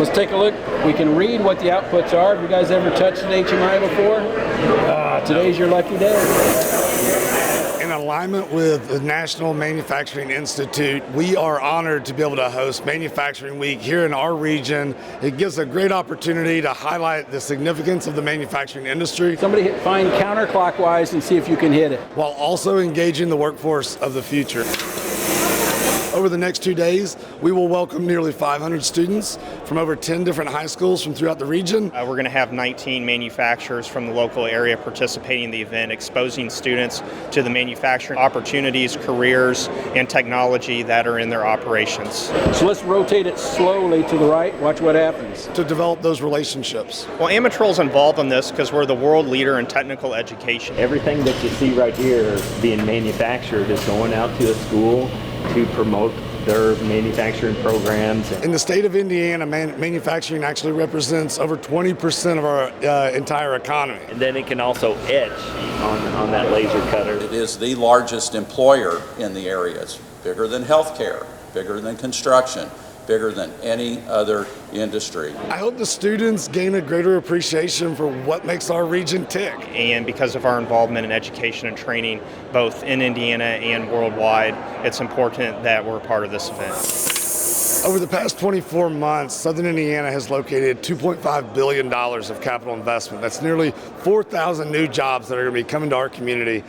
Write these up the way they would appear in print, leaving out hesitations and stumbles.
let's take a look. We can read what the outputs are. Have you guys ever touched an HMI before? Today's your lucky day. In alignment with the National Manufacturing Institute, we are honored to be able to host Manufacturing Week here in our region. It gives a great opportunity to highlight the significance of the manufacturing industry. Somebody find counterclockwise and see if you can hit it. While also engaging the workforce of the future. Over the next 2 days, we will welcome nearly 500 students from over 10 different high schools from throughout the region. We're going to have 19 manufacturers from the local area participating in the event, exposing students to the manufacturing opportunities, careers, and technology that are in their operations. So let's rotate it slowly to the right. Watch what happens. To develop those relationships. Well, Amatrol's involved in this because we're the world leader in technical education. Everything that you see right here being manufactured is going out to a school to promote their manufacturing programs. In the state of Indiana, manufacturing actually represents over 20% of our entire economy. And then it can also etch on that laser cutter. It is the largest employer in the area. It's bigger than healthcare, bigger than construction, bigger than any other industry. I hope the students gain a greater appreciation for what makes our region tick. And because of our involvement in education and training, both in Indiana and worldwide, it's important that we're a part of this event. Over the past 24 months, Southern Indiana has located $2.5 billion of capital investment. That's nearly 4,000 new jobs that are going to be coming to our community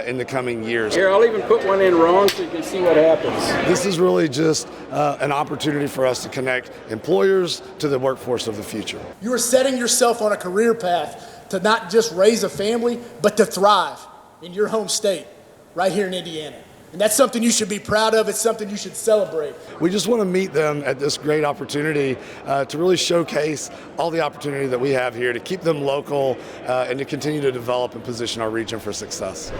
in the coming years. Here, I'll even put one in wrong so you can see what happens. This is really just an opportunity for us to connect employers to the workforce of the future. You are setting yourself on a career path to not just raise a family, but to thrive in your home state, right here in Indiana. And that's something you should be proud of. It's something you should celebrate. We just want to meet them at this great opportunity to really showcase all the opportunity that we have here to keep them local and to continue to develop and position our region for success.